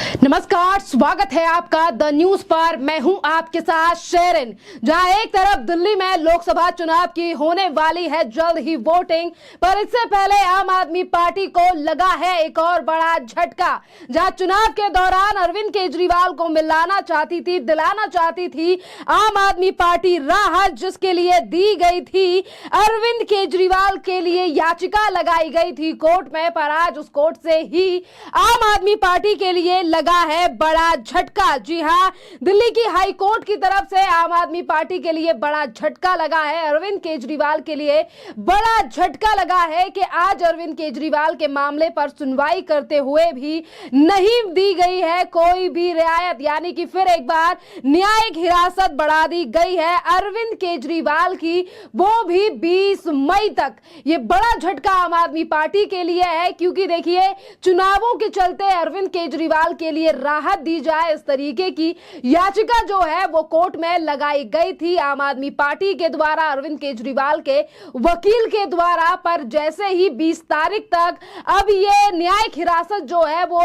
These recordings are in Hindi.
नमस्कार, स्वागत है आपका द न्यूज पर। मैं हूं आपके साथ शेरिन। जहां एक तरफ दिल्ली में लोकसभा चुनाव की होने वाली है जल्द ही वोटिंग, पर इससे पहले आम आदमी पार्टी को लगा है एक और बड़ा झटका। जहां चुनाव के दौरान अरविंद केजरीवाल को दिलाना चाहती थी आम आदमी पार्टी राहत, जिसके लिए दी गई थी अरविंद केजरीवाल के लिए याचिका लगाई गई थी कोर्ट में, पर आज उस कोर्ट से ही आम आदमी पार्टी के लिए लगा है बड़ा झटका। जी हां, दिल्ली की हाई कोर्ट की तरफ से आम आदमी पार्टी के लिए बड़ा झटका लगा है। अरविंद केजरीवाल के लिए बड़ा झटका लगा है कि आज अरविंद केजरीवाल के मामले पर सुनवाई करते हुए भी नहीं दी गई है कोई भी रियायत, यानी कि फिर एक बार न्यायिक हिरासत बढ़ा दी गई है अरविंद केजरीवाल की, वो भी 20 मई तक। ये बड़ा झटका आम आदमी पार्टी के लिए है, क्योंकि देखिए चुनावों के चलते अरविंद केजरीवाल के लिए राहत दी जाए, इस तरीके की याचिका जो है वो कोर्ट में लगाई गई थी आम आदमी पार्टी के द्वारा, अरविंद केजरीवाल के वकील के द्वारा। पर जैसे ही 20 तारीख तक अब ये न्यायिक हिरासत जो है वो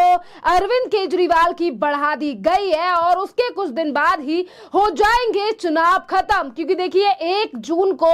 अरविंद केजरीवाल की बढ़ा दी गई है और उसके कुछ दिन बाद ही हो जाएंगे चुनाव खत्म, क्योंकि देखिए 1 जून को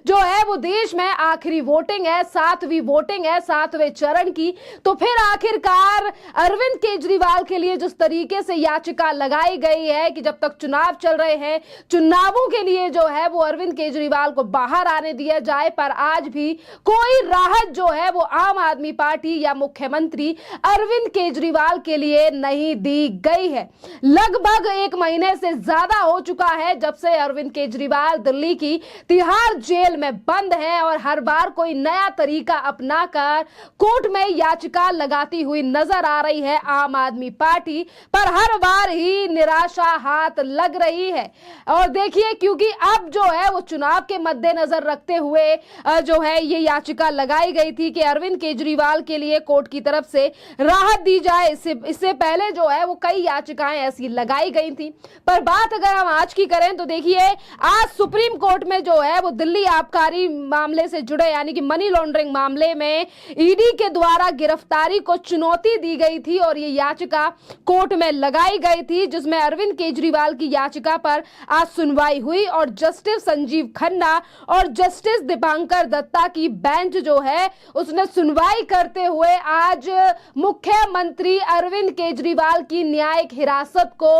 जो है वो देश में आखिरी वोटिंग है, 7वीं वोटिंग है, 7वें चरण की। तो फिर आखिरकार अरविंद केजरीवाल के लिए जिस तरीके से याचिका लगाई गई है कि जब तक चुनाव चल रहे हैं, चुनावों के लिए जो है वो अरविंद केजरीवाल को बाहर आने दिया जाए, पर आज भी कोई राहत जो है वो आम आदमी पार्टी या मुख्यमंत्री अरविंद केजरीवाल के लिए नहीं दी गई है। लगभग 1 महीने से ज्यादा हो चुका है जब से अरविंद केजरीवाल दिल्ली की तिहाड़ जेल में बंद है और हर बार कोई नया तरीका अपनाकर कोर्ट में याचिका लगाती हुई नजर आ रही है आम आदमी पार्टी, पर हर बार ही निराशा हाथ लग रही है। और देखिए, क्योंकि अब जो है वो चुनाव के मद्देनजर रखते हुए जो है ये याचिका लगाई गई थी कि अरविंद केजरीवाल के लिए कोर्ट की तरफ से राहत दी जाए। इससे पहले जो है वो कई याचिकाएं ऐसी लगाई गई थी, पर बात अगर हम आज की करें तो देखिए आज सुप्रीम कोर्ट में जो है वो दिल्ली आबकारी मामले से जुड़े यानी कि मनी लॉन्ड्रिंग मामले में ईडी के द्वारा गिरफ्तारी को चुनौती दी गई थी और ये याचिका कोर्ट में लगाई गई थी, जिसमें अरविंद केजरीवाल की याचिका पर आज सुनवाई हुई और जस्टिस संजीव खन्ना और जस्टिस दीपांकर दत्ता की बेंच जो है उसने सुनवाई करते हुए आज मुख्यमंत्री अरविंद केजरीवाल की न्यायिक हिरासत को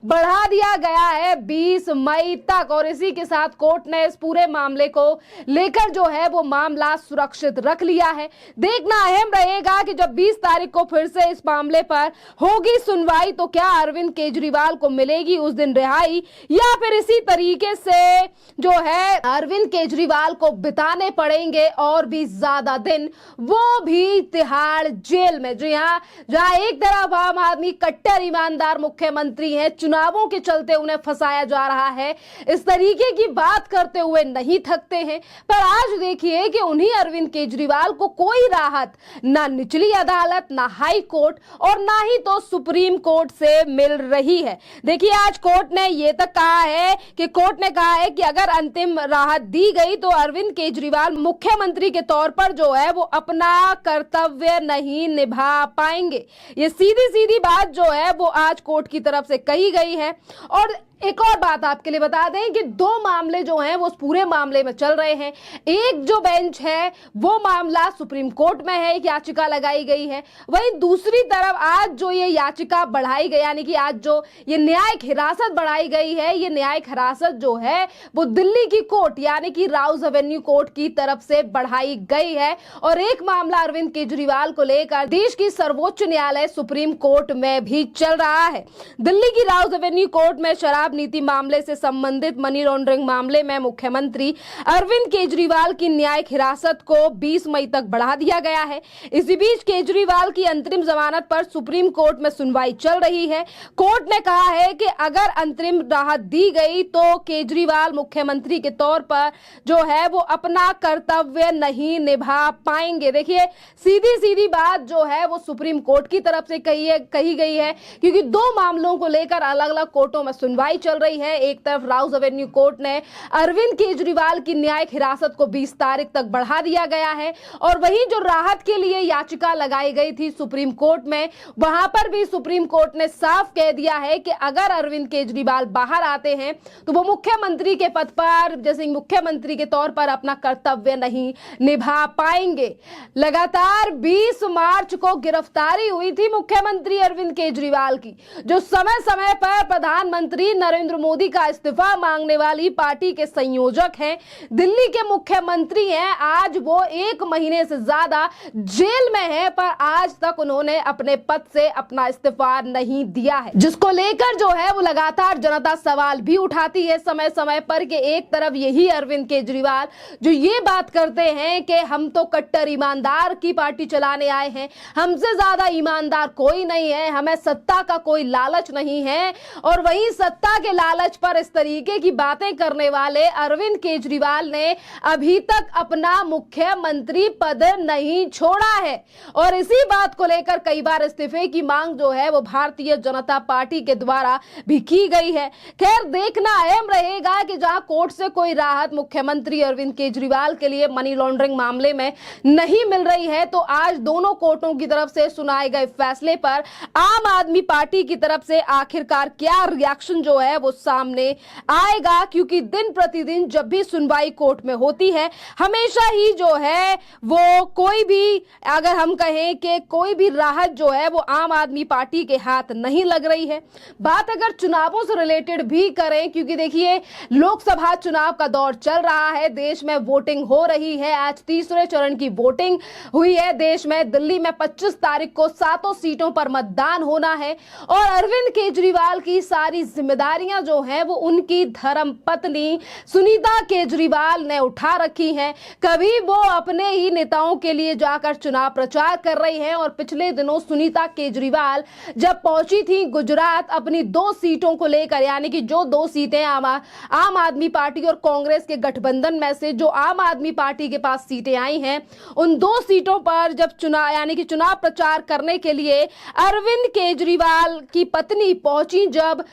बढ़ा दिया गया है 20 मई तक। और इसी के साथ कोर्ट ने इस पूरे मामले को लेकर जो है वो मामला सुरक्षित रख लिया है। देखना अहम रहेगा कि जब 20 तारीख को फिर से इस मामले पर होगी सुनवाई तो क्या अरविंद केजरीवाल को मिलेगी उस दिन रिहाई, या फिर इसी तरीके से जो है अरविंद केजरीवाल को बिताने पड़ेंगे और भी ज्यादा दिन, वो भी तिहाड़ जेल में। जी हाँ, जहां एक तरफ आम आदमी कट्टर ईमानदार मुख्यमंत्री हैं, चुनावों के चलते उन्हें फंसाया जा रहा है, इस तरीके की बात करते हुए नहीं थकते हैं, पर आज देखिए कि उन्हीं अरविंद केजरीवाल को कोई राहत ना निचली अदालत, ना हाई कोर्ट और ना ही तो सुप्रीम कोर्ट से मिल रही है। देखिए आज कोर्ट ने ये तक कहा है कि अगर अंतिम राहत दी गई तो अरविंद केजरीवाल मुख्यमंत्री के तौर पर जो है वो अपना कर्तव्य नहीं निभा पाएंगे। ये सीधी सीधी बात जो है वो आज कोर्ट की तरफ से कही गई है। और एक और बात आपके लिए बता दें कि 2 मामले जो हैं वो उस पूरे मामले में चल रहे हैं। एक जो बेंच है वो मामला सुप्रीम कोर्ट में है, एक याचिका लगाई गई है, वहीं दूसरी तरफ आज जो ये याचिका बढ़ाई गई यानी कि आज जो ये न्यायिक हिरासत बढ़ाई गई है, ये न्यायिक हिरासत जो है वो दिल्ली की कोर्ट यानी कि राउज एवेन्यू कोर्ट की तरफ से बढ़ाई गई है। और एक मामला अरविंद केजरीवाल को लेकर देश की सर्वोच्च न्यायालय सुप्रीम कोर्ट में भी चल रहा है। दिल्ली की राउज एवेन्यू कोर्ट में शराब नीति मामले से संबंधित मनी लॉन्ड्रिंग मामले में मुख्यमंत्री अरविंद केजरीवाल की न्यायिक हिरासत को 20 मई तक बढ़ा दिया गया है। इसी बीच केजरीवाल की अंतरिम जमानत पर सुप्रीम कोर्ट में सुनवाई चल रही है। कोर्ट ने कहा है कि अगर अंतरिम राहत दी गई तो केजरीवाल मुख्यमंत्री के तौर पर जो है वो अपना कर्तव्य नहीं निभा पाएंगे। देखिए सीधी सीधी बात जो है वो सुप्रीम कोर्ट की तरफ से कही गई है, क्योंकि 2 मामलों को लेकर अलग अलग कोर्टों में सुनवाई सुनवाई चल रही है। एक तरफ राउज एवेन्यू कोर्ट ने अरविंद केजरीवाल की न्यायिक हिरासत को 20 तारीख तक बढ़ा दिया गया है और वहीं जो राहत के लिए याचिका लगाई गई थी सुप्रीम कोर्ट में, वहां पर भी सुप्रीम कोर्ट ने साफ कह दिया है कि अगर अरविंद केजरीवाल बाहर आते हैं तो वो मुख्यमंत्री के पद पर जैसे मुख्यमंत्री के तौर पर अपना कर्तव्य नहीं निभा पाएंगे। लगातार 20 मार्च को गिरफ्तारी हुई थी मुख्यमंत्री अरविंद केजरीवाल की, जो समय समय पर प्रधानमंत्री नरेंद्र मोदी का इस्तीफा मांगने वाली पार्टी के संयोजक हैं, दिल्ली के मुख्यमंत्री हैं। आज वो 1 महीने से ज्यादा जेल में हैं, पर आज तक उन्होंने अपने पद से अपना इस्तीफा नहीं दिया है, जिसको लेकर जो है वो लगातार जनता सवाल भी उठाती है समय समय पर कि एक तरफ यही अरविंद केजरीवाल जो ये बात करते हैं कि हम तो कट्टर ईमानदार की पार्टी चलाने आए हैं, हमसे ज्यादा ईमानदार कोई नहीं है, हमें सत्ता का कोई लालच नहीं है, और वहीं सत्ता के लालच पर इस तरीके की बातें करने वाले अरविंद केजरीवाल ने अभी तक अपना मुख्यमंत्री पद नहीं छोड़ा है। और इसी बात को लेकर कई बार इस्तीफे की मांग जो है वो भारतीय जनता पार्टी के द्वारा भी की गई है। खैर, देखना अहम रहेगा कि जहां कोर्ट से कोई राहत मुख्यमंत्री अरविंद केजरीवाल के लिए मनी लॉन्ड्रिंग मामले में नहीं मिल रही है, तो आज दोनों कोर्टों की तरफ से सुनाए गए फैसले पर आम आदमी पार्टी की तरफ से आखिरकार क्या रिएक्शन जो है वो सामने आएगा, क्योंकि दिन प्रतिदिन जब भी सुनवाई कोर्ट में होती है हमेशा ही जो है वो कोई भी, अगर हम कहें कि कोई भी राहत जो है वो आम आदमी पार्टी के हाथ नहीं लग रही है। बात अगर चुनावों से रिलेटेड भी करें, क्योंकि देखिए लोकसभा चुनाव का दौर चल रहा है, देश में वोटिंग हो रही है, आज तीसरे चरण की वोटिंग हुई है देश में। दिल्ली में 25 तारीख को 7 सीटों पर मतदान होना है और अरविंद केजरीवाल की सारी जिम्मेदारियां जो हैं वो उनकी धर्म पत्नी सुनीता केजरीवाल ने उठा रखी हैं। कभी वो अपने ही नेताओं के लिए जाकर चुनाव प्रचार कर रही हैं और पिछले दिनों सुनीता केजरीवाल जब पहुंची थी गुजरात अपनी 2 सीटों को लेकर, यानी कि जो 2 सीटें आम आदमी पार्टी और कांग्रेस के गठबंधन में से जो आम आदमी पार्टी के पास सीटें आई हैं, उन 2 सीटों पर जब चुनाव प्रचार करने के लिए अरविंद केजरीवाल की पत्नी पहुंची जब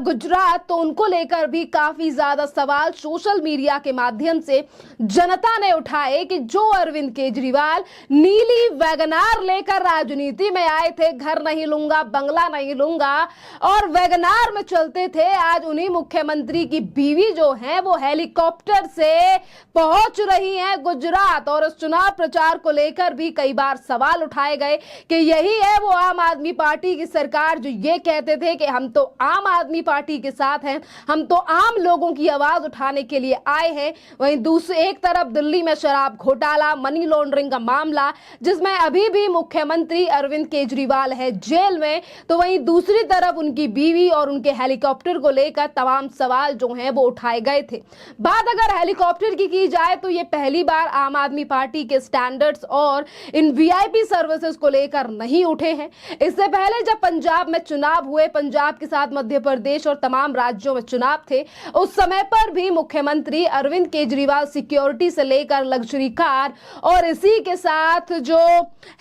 गुजरात, तो उनको लेकर भी काफी ज्यादा सवाल सोशल मीडिया के माध्यम से जनता ने उठाए कि जो अरविंद केजरीवाल नीली वैगनार लेकर राजनीति में आए थे, घर नहीं लूंगा, बंगला नहीं लूंगा, और वैगनार में चलते थे, आज उन्हीं मुख्यमंत्री की बीवी जो है वो हेलीकॉप्टर से पहुंच रही हैं गुजरात। और इस चुनाव प्रचार को लेकर भी कई बार सवाल उठाए गए कि यही है वो आम आदमी पार्टी की सरकार जो ये कहते थे कि हम तो आम आदमी पार्टी के साथ हैं, हम तो आम लोगों की आवाज उठाने के लिए आए हैं। वहीं दूसरी एक तरफ दिल्ली में शराब घोटाला, मनी लॉन्ड्रिंग का मामला जिसमें अभी भी मुख्यमंत्री अरविंद केजरीवाल है जेल में, तो वहीं दूसरी तरफ उनकी बीवी और उनके हेलीकॉप्टर को लेकर तमाम सवाल जो हैं वो उठाए गए थे। बात अगर हेलीकॉप्टर की जाए तो ये पहली बार आम आदमी पार्टी के स्टैंडर्ड्स और इन वीआईपी सर्विसेज को लेकर नहीं उठे हैं। इससे पहले जब पंजाब में चुनाव हुए, पंजाब के साथ मध्य प्रदेश और तमाम राज्यों में चुनाव थे, उस समय पर भी मुख्यमंत्री अरविंद केजरीवाल सिक्योरिटी से लेकर लग्जरी कार और इसी के साथ जो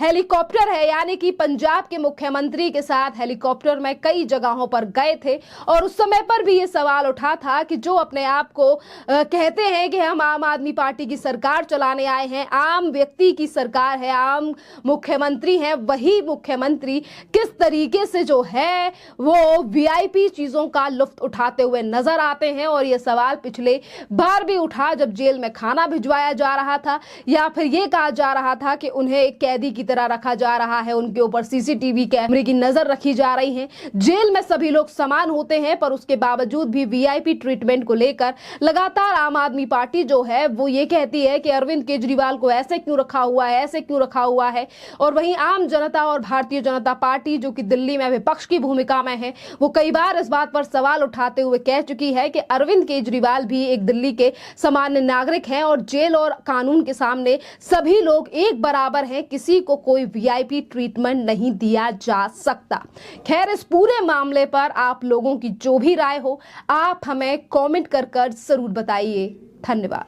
हेलीकॉप्टर है, यानी कि पंजाब के मुख्यमंत्री के साथ हेलीकॉप्टर में कई जगहों पर गए थे। और उस समय पर भी ये सवाल उठा था कि जो अपने आप को कहते हैं कि हम आम आदमी पार्टी की सरकार चलाने आए हैं, आम व्यक्ति की सरकार है, आम मुख्यमंत्री हैं, वही मुख्यमंत्री किस तरीके से जो है वो वीआईपी चीजों का लुत्फ उठाते हुए नजर आते हैं। और ये सवाल पिछले बार भी उठा जब जेल में खाना भिजवाया जा रहा था या फिर ये कहा जा रहा था कि उन्हें एक कैदी की तरह रखा जा रहा है, उनके ऊपर सीसीटीवी कैमरे की नजर रखी जा रही है। जेल में सभी लोग समान होते हैं, पर उसके बावजूद भी वीआईपी ट्रीटमेंट को लेकर लगातार आम आदमी पार्टी जो है वो ये कहती है कि अरविंद केजरीवाल को ऐसे क्यों रखा हुआ है, ऐसे क्यों रखा हुआ है। और वहीं आम जनता और भारतीय जनता पार्टी जो कि दिल्ली में विपक्ष की भूमिका में है, वो कई बार इस बात पर सवाल उठाते हुए कह चुकी है कि अरविंद केजरीवाल भी एक दिल्ली के सामान्य नागरिक हैं और जेल और कानून के सामने सभी लोग एक बराबर हैं, किसी को कोई वीआईपी ट्रीटमेंट नहीं दिया जा सकता। खैर, इस पूरे मामले पर आप लोगों की जो भी राय हो, आप हमें कमेंट कर जरूर बताइए। धन्यवाद।